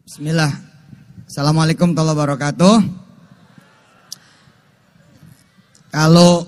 Bismillah. Assalamualaikum warahmatullahi wabarakatuh. Kalau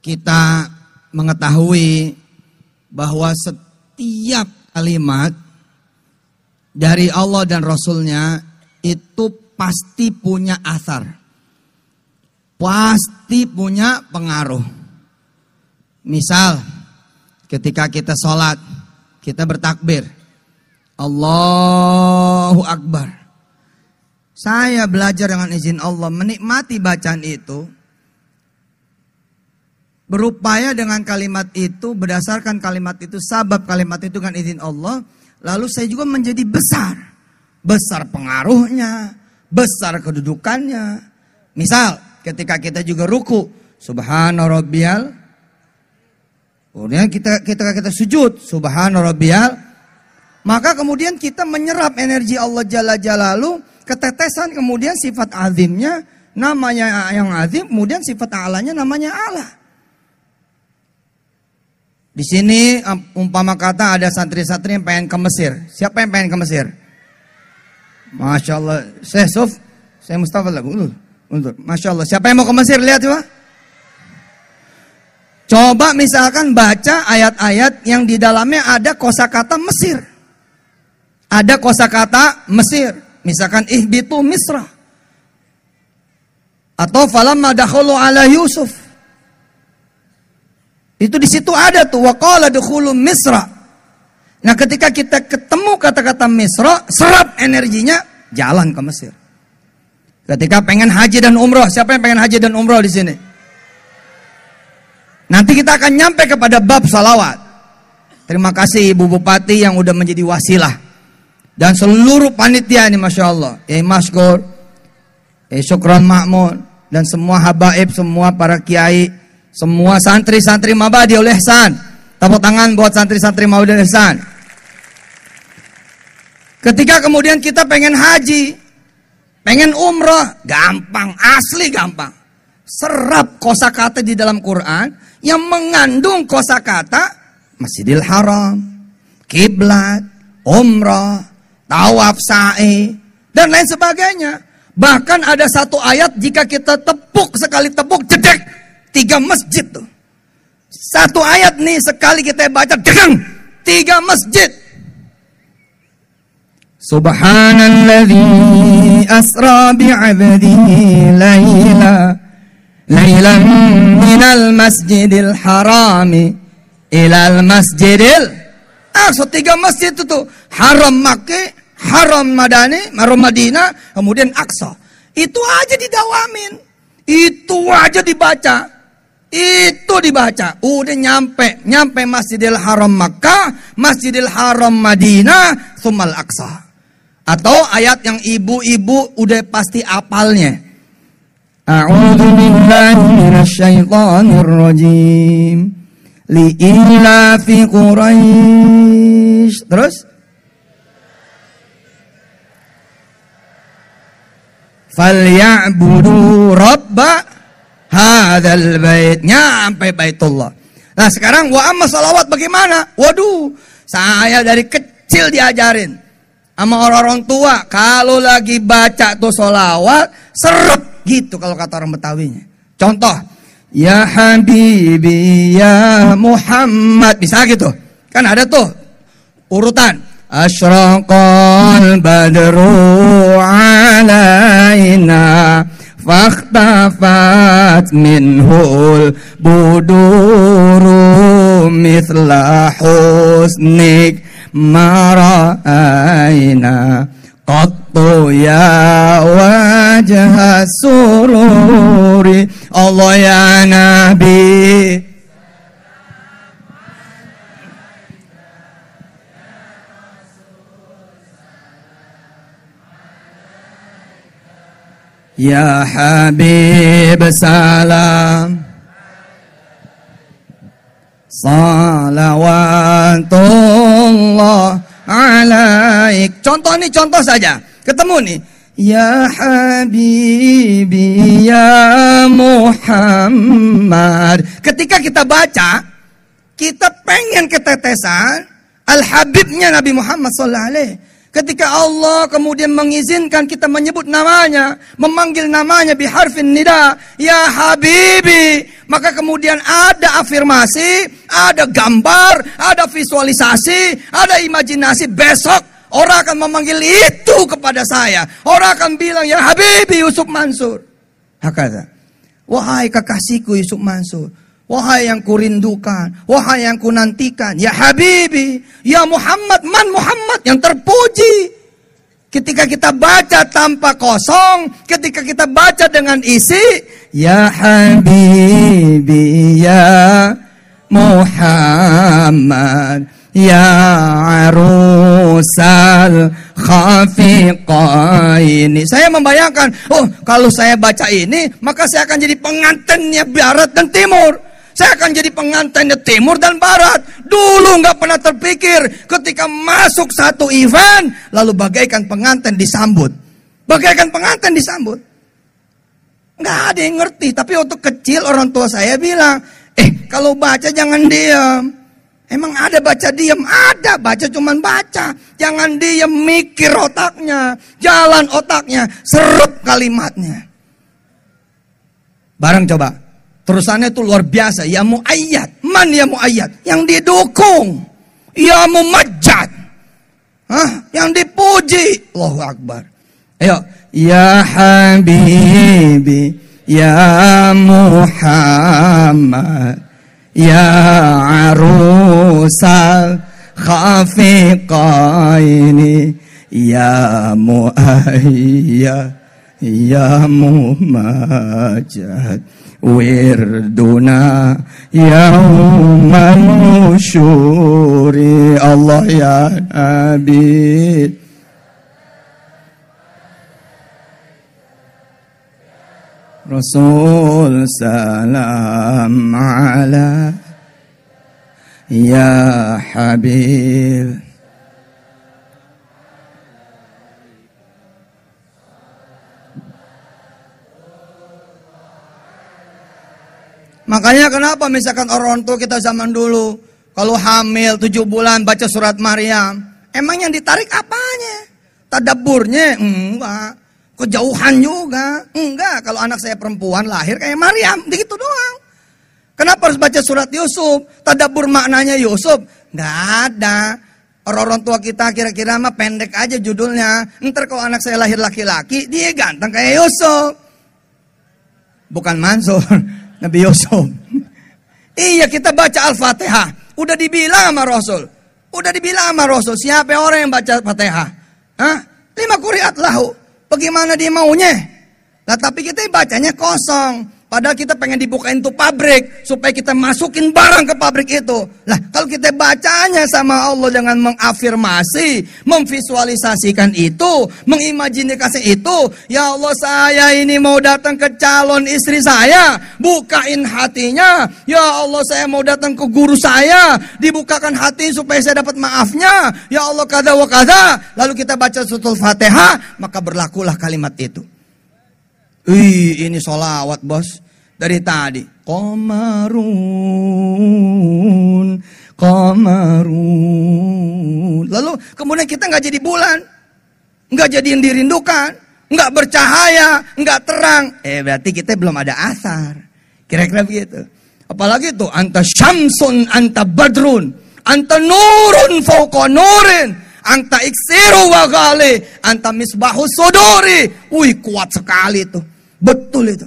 kita mengetahui bahwa setiap kalimat dari Allah dan Rasulnya itu pasti punya asar, pasti punya pengaruh. Misal ketika kita sholat, kita bertakbir Allahu Akbar. Saya belajar dengan izin Allah menikmati bacaan itu, berupaya dengan kalimat itu, berdasarkan kalimat itu, sabab kalimat itu dengan izin Allah. Lalu saya juga menjadi besar. Besar pengaruhnya, besar kedudukannya. Misal ketika kita juga ruku, Subhana Rabbiyal. Kemudian kita sujud, Subhana Rabbiyal. Maka kemudian kita menyerap energi Allah Jalla Jalaluhu, ketetesan kemudian sifat azimnya, namanya yang azim, kemudian sifat a'lanya namanya Allah. Di sini umpama kata ada santri-santri yang pengen ke Mesir. Siapa yang pengen ke Mesir? Masya Allah. Syekh Suf, saya Mustafa lagu. Masya Allah. Siapa yang mau ke Mesir? Lihat coba. Coba misalkan baca ayat-ayat yang di dalamnya ada kosakata Mesir. Ada kosakata Mesir. Misalkan ihbitu Misra. Atau falamma dakhulu ala Yusuf. Itu di situ ada tuh waqala dukhulu Misra. Nah, ketika kita ketemu kata-kata Misra, serap energinya, jalan ke Mesir. Ketika pengen haji dan umroh, siapa yang pengen haji dan umroh di sini? Nanti kita akan nyampe kepada bab salawat. Terima kasih Ibu Bupati yang udah menjadi wasilah. Dan seluruh panitia ini Masya Allah. Maskur, Syukron Ma'mun, dan semua habaib, semua para kiai, semua santri-santri Mabadi oleh Ihsan. Tepuk tangan buat santri-santri Mabadi oleh Ihsan. Ketika kemudian kita pengen haji, pengen umroh, gampang, asli gampang. Serap kosakata di dalam Quran yang mengandung kosakata Masjidil Haram, kiblat, umroh, tawaf sa'i, dan lain sebagainya. Bahkan ada satu ayat jika kita tepuk, sekali tepuk, jedek, 3 masjid tuh. Satu ayat nih sekali kita baca, degang, 3 masjid. Subhanalladzi asra bi'abdihi laylan minal masjidil harami ilal masjidil aqsa. 3 masjid itu tuh, Haram Makkah, Haram Madani, Haram Madinah, kemudian Aqsa. Itu aja didawamin. Itu aja dibaca. Itu dibaca. Udah nyampe Masjidil Haram Makkah, Masjidil Haram Madinah, Tsummal Aqsa. Atau ayat yang ibu-ibu udah pasti apalnya. A'udzu billahi minasyaitonir rajim. Li'ilafi Quraisy. Terus falyabudu rabba hadzal bait, nyampe Baitullah. Nah sekarang wa amma salawat bagaimana? Waduh, saya dari kecil diajarin sama orang-orang tua, kalau lagi baca tuh salawat seret gitu kalau kata orang Betawinya. Contoh, ya Habibi ya Muhammad, bisa gitu. Kan ada tuh urutan. Asyraqal badru alaina fakhtafat minhul buduru mithla husnik mara'aina qattu ya wajah sururi Allah ya Nabi. Ya Habib salam salawatullah alaik. Contoh nih, contoh saja. Ketemu nih. Ya Habibi ya Muhammad. Ketika kita baca, kita pengen ketetesan Al-Habibnya Nabi Muhammad sallallahu alaihi. Ketika Allah kemudian mengizinkan kita menyebut namanya, memanggil namanya biharfin nida, ya habibi, maka kemudian ada afirmasi, ada gambar, ada visualisasi, ada imajinasi besok orang akan memanggil itu kepada saya. Orang akan bilang, ya habibi Yusuf Mansur. Hakata. Wahai kekasihku Yusuf Mansur. Wahai yang kurindukan, wahai yang kunantikan, ya habibi, ya Muhammad, man Muhammad yang terpuji. Ketika kita baca tanpa kosong, ketika kita baca dengan isi, ya habibi, ya Muhammad, ya arusal khafiqaini. Saya membayangkan, oh kalau saya baca ini, maka saya akan jadi pengantinnya barat dan timur. Saya akan jadi pengantinnya timur dan barat. Dulu nggak pernah terpikir ketika masuk satu event, lalu bagaikan pengantin disambut. Bagaikan pengantin disambut. Nggak ada yang ngerti. Tapi waktu kecil orang tua saya bilang, kalau baca jangan diam. Emang ada baca diam? Ada, baca cuman baca. Jangan diam, mikir otaknya. Jalan otaknya, serap kalimatnya. Barang coba. Terusannya itu luar biasa. Ya mu'ayyad. Man ya mu'ayyad? Yang didukung. Ya mumajjad. Yang dipuji. Allahu Akbar. Ayo. Ya habibi. Ya Muhammad. Ya arusal khafiqaini. Ya mu'ayyad. Ya mumajjad. Wirduna yauman nusyuri. Allah ya Nabi. Rasul salam ala ya Habib. Makanya kenapa misalkan orang tua kita zaman dulu, kalau hamil 7 bulan baca surat Maryam, emang yang ditarik apanya? Tadabburnya? Enggak. Kejauhan juga? Enggak. Kalau anak saya perempuan lahir kayak Maryam, begitu doang. Kenapa harus baca surat Yusuf? Tadabbur maknanya Yusuf? Enggak ada. Orang tua kita kira-kira mah pendek aja judulnya. Ntar kalau anak saya lahir laki-laki, dia ganteng kayak Yusuf. Bukan Mansur. Nabi Yusuf. Iya, kita baca Al-Fatihah. Udah dibilang sama Rasul. Siapa orang yang baca Fatihah? 5 quri'at lahu. Bagaimana dia maunya? Nah tapi kita bacanya kosong. Padahal kita pengen dibukain tuh pabrik. Supaya kita masukin barang ke pabrik itu. Lah kalau kita bacanya sama Allah dengan mengafirmasi. Memvisualisasikan itu. Mengimajinasi itu. Ya Allah, saya ini mau datang ke calon istri saya. Bukain hatinya. Ya Allah, saya mau datang ke guru saya. Dibukakan hati supaya saya dapat maafnya. Ya Allah, kada wa kada. Lalu kita baca suratul Fatihah. Maka berlakulah kalimat itu. Ini sholawat bos. Dari tadi Qamarun. Lalu kemudian kita gak jadi bulan, gak jadi yang dirindukan, gak bercahaya, gak terang. Berarti kita belum ada asar. Kira-kira begitu. Apalagi itu anta syamsun, anta badrun, anta nurun fauqa nurin, anta iksiru wa ghali, anta misbahu suduri. Kuat sekali itu. Betul itu.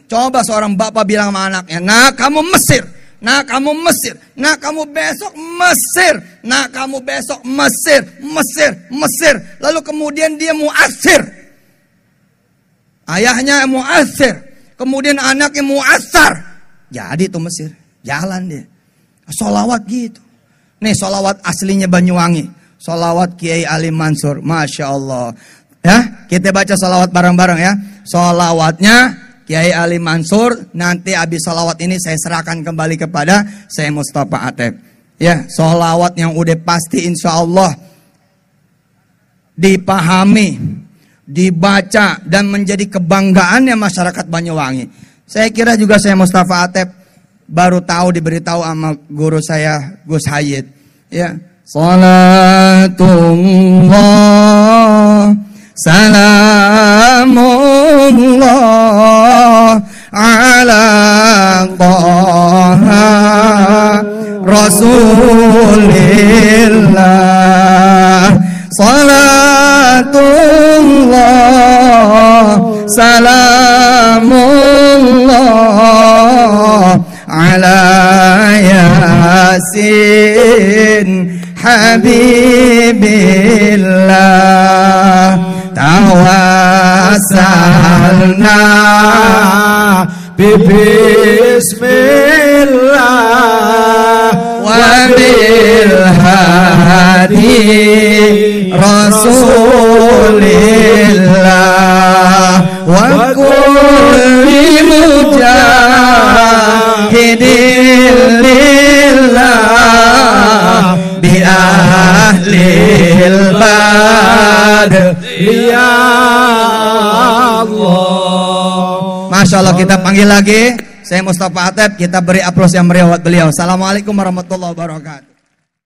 Coba seorang bapak bilang sama anaknya, nah kamu Mesir, nah kamu Mesir, nah kamu besok Mesir, nah kamu besok Mesir. Lalu kemudian dia mu'assir. Ayahnya mu'assir. Kemudian anaknya mu'assar. Jadi itu Mesir. Jalan dia. Sholawat gitu. Nih sholawat aslinya Banyuwangi. Sholawat Kiai Ali Mansur. Masya Allah. Ya, kita baca sholawat bareng-bareng ya. Sholawatnya Kiai Ali Mansur. Nanti habis sholawat ini saya serahkan kembali kepada saya Mustafa Atep. Ya, sholawat yang udah pasti insya Allah dipahami, dibaca dan menjadi kebanggaannya masyarakat Banyuwangi. Saya kira juga saya Mustafa Atep baru tahu, diberitahu sama guru saya Gus Hayid. Ya, Salatullah salamullah ala Taha Rasulillah. Salatullah salamullah ala Yasin Habibillah. Tawassalna bismillah wa bil hadi Rasulillah wa kulli mujahidin lillah bi ahlil badr ya Allah. Masya Allah, kita panggil lagi. Saya Mustafa Atep, kita beri aplaus yang meriah buat beliau. Assalamualaikum warahmatullahi wabarakatuh.